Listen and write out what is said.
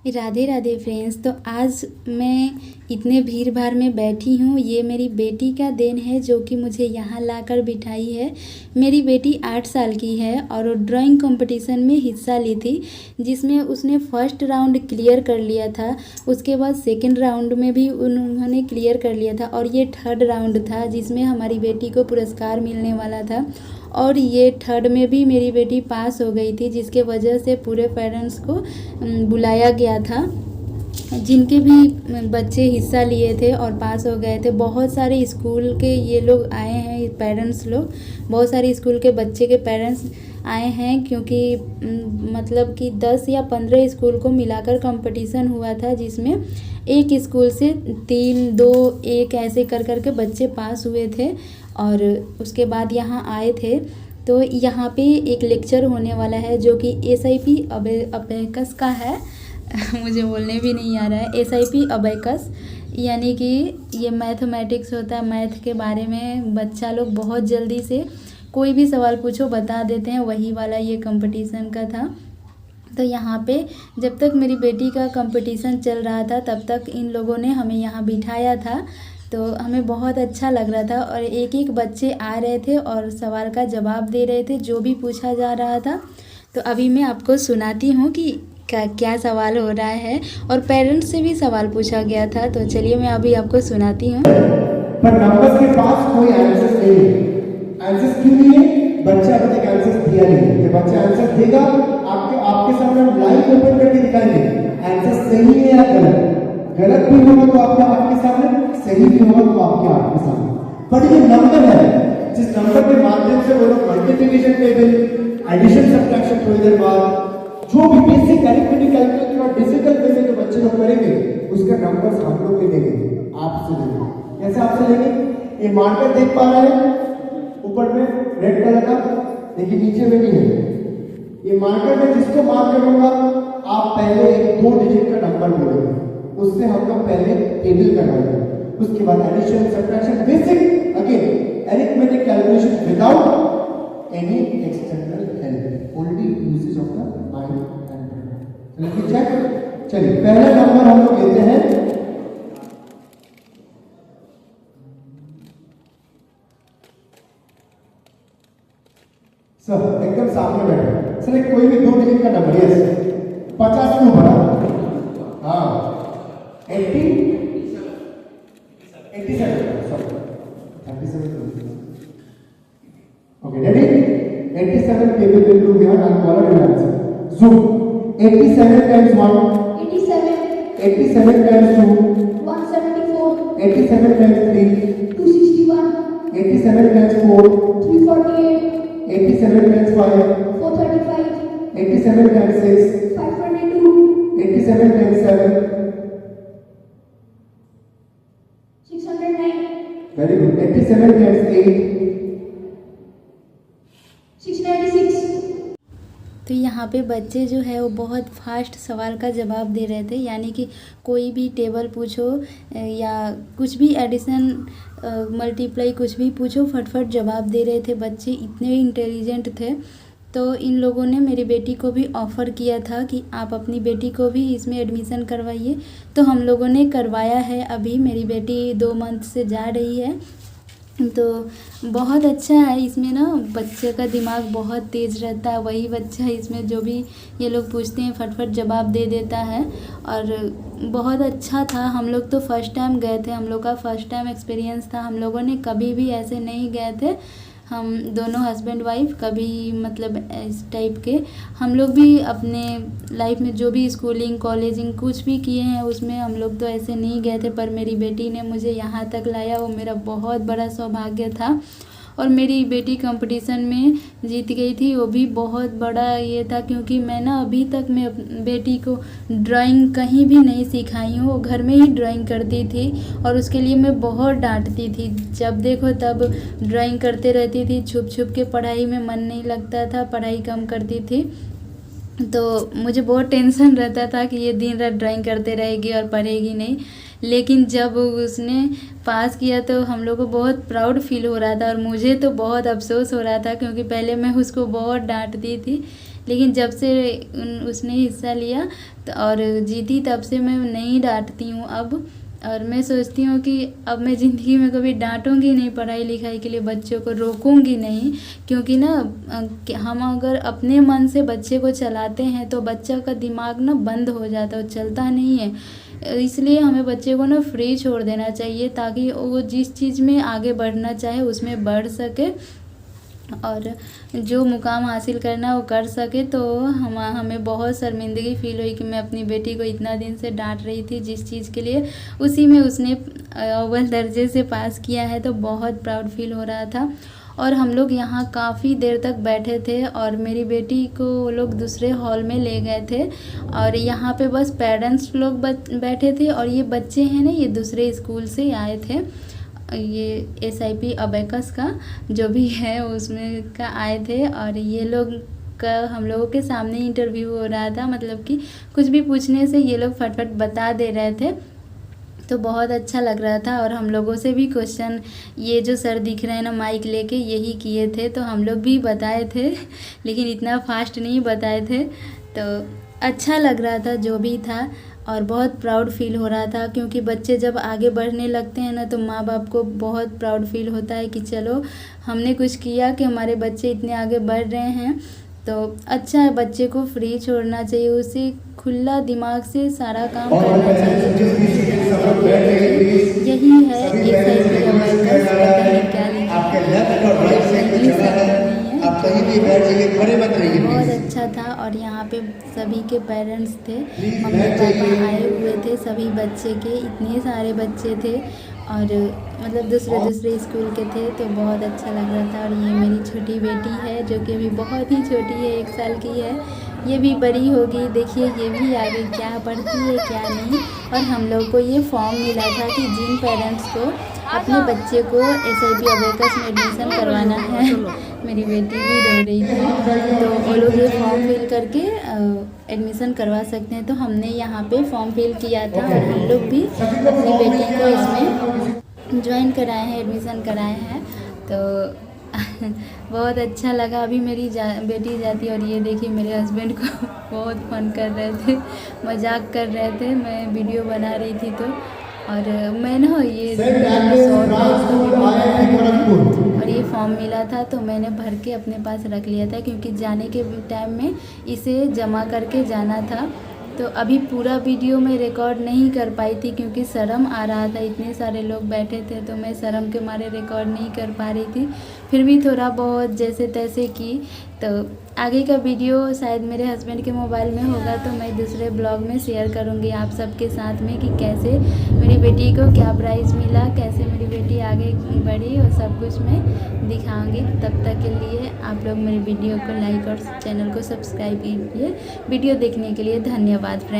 Radhe Radhe friends. तो आज मैं इतने भीड़ भाड़ में बैठी हूँ, ये मेरी बेटी का देन है जो कि मुझे यहाँ लाकर बिठाई है। मेरी बेटी 8 साल की है और वो ड्राइंग कंपटीशन में हिस्सा ली थी, जिसमें उसने फर्स्ट राउंड क्लियर कर लिया था। उसके बाद सेकंड राउंड में भी उन्होंने क्लियर कर लिया था और ये थर्ड राउंड था जिसमें हमारी बेटी को पुरस्कार मिलने वाला था। और ये थर्ड में भी मेरी बेटी पास हो गई थी, जिसके वजह से पूरे पेरेंट्स को बुलाया गया था, जिनके भी बच्चे हिस्सा लिए थे और पास हो गए थे। बहुत सारे स्कूल के ये लोग आए हैं, पेरेंट्स लोग, बहुत सारे स्कूल के बच्चे के पेरेंट्स आए हैं, क्योंकि मतलब कि 10 या 15 स्कूल को मिलाकर कंपटीशन हुआ था, जिसमें एक स्कूल से 3, 2, 1 ऐसे कर कर के बच्चे पास हुए थे और उसके बाद यहाँ आए थे। तो यहाँ पे एक लेक्चर होने वाला है जो कि SIP अबेकस का है मुझे बोलने भी नहीं आ रहा है। SIP अबेकस यानी कि ये मैथमेटिक्स होता है, मैथ के बारे में बच्चा लोग बहुत जल्दी से कोई भी सवाल पूछो बता देते हैं, वही वाला ये कंपटीशन का था। तो यहाँ पे जब तक मेरी बेटी का कंपटीशन चल रहा था तब तक इन लोगों ने हमें यहाँ बिठाया था, तो हमें बहुत अच्छा लग रहा था। और एक एक बच्चे आ रहे थे और सवाल का जवाब दे रहे थे जो भी पूछा जा रहा था। तो अभी मैं आपको सुनाती हूँ कि क्या सवाल हो रहा है, और पेरेंट्स से भी सवाल पूछा गया था। तो चलिए मैं अभी आपको सुनाती हूँ। पर नंबर्स के पास कोई आंसर नहीं है। आंसर क्यों नहीं है? बच्चा अभी तक आंसर दिया नहीं है। जब बच्चा आंसर देगा आपके सामने हम लाइव ओपन करके दिखाएंगे आंसर सही है या गलत। गलत भी होगा तो आपके सामने, सही भी होगा तो आपके सामने। पर ये नंबर है, जिस नंबर के माध्यम से वो लोग मल्टीप्लिकेशन टेबल, एडिशन, सब्ट्रैक्शन थोड़ी देर बाद जो भी बेसिक अरिथमेटिक कैलकुलेशन और डिजिटल वे में जो बच्चे लोग करेंगे उसका नंबर्स हम लोग भी देंगे, आपसे लेंगे। कैसे आपसे लेंगे? ये मार्कर देख पा रहे हैं ऊपर में रेड कलर का, देखिए नीचे में भी है। ये मार्कर में जिसको मार्क करूंगा आप पहले 2 डिजिट का नंबर बोलेंगे, उससे हम लोग पहले टेबल करवाएंगे, उसके बाद addition, subtraction, basic again arithmetic calculation without any external help, only usage of the mind and brain. चलिए चलिए पहला नंबर हम लोग लेते हैं सर, एकदम सामने बैठे सर। एक कोई भी 2 डिजिट का नंबर, यस 50 क्यों बड़ा? हाँ 87 okay ready? 87 table will do here and call it answer. zoom 87 times 1 87 times 2 174 87 times 3 261 87 times 4 348 87 times 5 435 87 times 6 522 87 times 7 609 very good 87 times 8 696। तो यहाँ पे बच्चे जो है वो बहुत फास्ट सवाल का जवाब दे रहे थे, यानी कि कोई भी टेबल पूछो या कुछ भी एडिशन, मल्टीप्लाई, कुछ भी पूछो फटफट जवाब दे रहे थे। बच्चे इतने इंटेलिजेंट थे। तो इन लोगों ने मेरी बेटी को भी ऑफ़र किया था कि आप अपनी बेटी को भी इसमें एडमिशन करवाइए, तो हम लोगों ने करवाया है। अभी मेरी बेटी 2 मंथ से जा रही है, तो बहुत अच्छा है। इसमें ना बच्चे का दिमाग बहुत तेज़ रहता है, वही बच्चा इसमें जो भी ये लोग पूछते हैं फटफट जवाब दे देता है। और बहुत अच्छा था। हम लोग तो फर्स्ट टाइम गए थे, हम लोग का फर्स्ट टाइम एक्सपीरियंस था। हम लोगों ने कभी भी ऐसे नहीं गए थे, हम दोनों हस्बैंड वाइफ कभी, मतलब इस टाइप के हम लोग भी अपने लाइफ में जो भी स्कूलिंग, कॉलेजिंग कुछ भी किए हैं उसमें हम लोग तो ऐसे नहीं गए थे। पर मेरी बेटी ने मुझे यहाँ तक लाया, वो मेरा बहुत बड़ा सौभाग्य था। और मेरी बेटी कंपटीशन में जीत गई थी, वो भी बहुत बड़ा ये था, क्योंकि मैं ना अभी तक मैं बेटी को ड्राइंग कहीं भी नहीं सिखाई हूँ। वो घर में ही ड्राइंग करती थी और उसके लिए मैं बहुत डांटती थी। जब देखो तब ड्राइंग करते रहती थी, छुप छुप के। पढ़ाई में मन नहीं लगता था, पढ़ाई कम करती थी। तो मुझे बहुत टेंशन रहता था कि ये दिन रात ड्राइंग करते रहेगी और पढ़ेगी नहीं। लेकिन जब उसने पास किया तो हम लोग को बहुत प्राउड फील हो रहा था, और मुझे तो बहुत अफसोस हो रहा था, क्योंकि पहले मैं उसको बहुत डांटती थी। लेकिन जब से उसने हिस्सा लिया तो और जीती, तब से मैं नहीं डांटती हूँ अब। और मैं सोचती हूँ कि अब मैं ज़िंदगी में कभी डांटूंगी नहीं पढ़ाई लिखाई के लिए, बच्चों को रोकूंगी नहीं, क्योंकि ना हम अगर अपने मन से बच्चे को चलाते हैं तो बच्चा का दिमाग ना बंद हो जाता है, चलता नहीं है। इसलिए हमें बच्चे को ना फ्री छोड़ देना चाहिए, ताकि वो जिस चीज़ में आगे बढ़ना चाहे उसमें बढ़ सके और जो मुकाम हासिल करना वो कर सके। तो हमें बहुत शर्मिंदगी फ़ील हुई कि मैं अपनी बेटी को इतना दिन से डांट रही थी जिस चीज़ के लिए, उसी में उसने अव्वल दर्जे से पास किया है, तो बहुत प्राउड फील हो रहा था। और हम लोग यहाँ काफ़ी देर तक बैठे थे और मेरी बेटी को वो लोग दूसरे हॉल में ले गए थे और यहाँ पे बस पेरेंट्स लोग बैठे थे और ये बच्चे हैं ना, ये दूसरे स्कूल से आए थे, ये SIP अबेकस का जो भी है उसमें का आए थे। और ये लोग का हम लोगों के सामने इंटरव्यू हो रहा था, मतलब कि कुछ भी पूछने से ये लोग फटफट बता दे रहे थे, तो बहुत अच्छा लग रहा था। और हम लोगों से भी क्वेश्चन, ये जो सर दिख रहे हैं ना माइक लेके, यही किए थे, तो हम लोग भी बताए थे लेकिन इतना फास्ट नहीं बताए थे। तो अच्छा लग रहा था जो भी था और बहुत प्राउड फील हो रहा था, क्योंकि बच्चे जब आगे बढ़ने लगते हैं ना तो माँ बाप को बहुत प्राउड फील होता है कि चलो हमने कुछ किया कि हमारे बच्चे इतने आगे बढ़ रहे हैं। तो अच्छा है, बच्चे को फ्री छोड़ना चाहिए, उसे खुला दिमाग से सारा काम करना चाहिए। यही है SIP अबेकस, पता नहीं क्या बहुत अच्छा था। और यहाँ पे सभी के पेरेंट्स थे, मम्मी पापा आए हुए थे, सभी बच्चे के, इतने सारे बच्चे थे और मतलब दूसरे स्कूल के थे, तो बहुत अच्छा लग रहा था। और ये मेरी छोटी बेटी है जो कि अभी बहुत ही छोटी है, 1 साल की है, ये भी बड़ी होगी, देखिए ये भी आगे क्या पढ़ती है क्या नहीं। और हम लोग को ये फॉर्म मिला था कि जिन पेरेंट्स को अपने बच्चे को SIP अबेकस में एडमिशन करवाना है, मेरी बेटी भी रो रही थी, तो वो लोग ये फॉर्म फिल करके एडमिशन करवा सकते हैं। तो हमने यहाँ पे फॉर्म फिल किया था और हम लोग भी अपनी बेटी को इसमें ज्वाइन कराए हैं, एडमिशन कराए हैं, तो बहुत अच्छा लगा। अभी मेरी बेटी जाती है और ये देखिए मेरे हस्बैंड को बहुत फन कर रहे थे, मजाक कर रहे थे, मैं वीडियो बना रही थी तो। और मैं ना ये और ये फॉर्म मिला था तो मैंने भर के अपने पास रख लिया था, क्योंकि जाने के टाइम में इसे जमा करके जाना था। तो अभी पूरा वीडियो मैं रिकॉर्ड नहीं कर पाई थी क्योंकि शर्म आ रहा था, इतने सारे लोग बैठे थे, तो मैं शर्म के मारे रिकॉर्ड नहीं कर पा रही थी। फिर भी थोड़ा बहुत जैसे तैसे की। तो आगे का वीडियो शायद मेरे हस्बैंड के मोबाइल में होगा, तो मैं दूसरे ब्लॉग में शेयर करूँगी आप सबके साथ में कि कैसे मेरी बेटी को क्या प्राइज़ मिला, कैसे मेरी बेटी आगे बढ़ी, और सब कुछ मैं दिखाऊंगी। तब तक के लिए आप लोग मेरी वीडियो को लाइक और चैनल को सब्सक्राइब कीजिए। वीडियो देखने के लिए धन्यवाद फ्रेंड।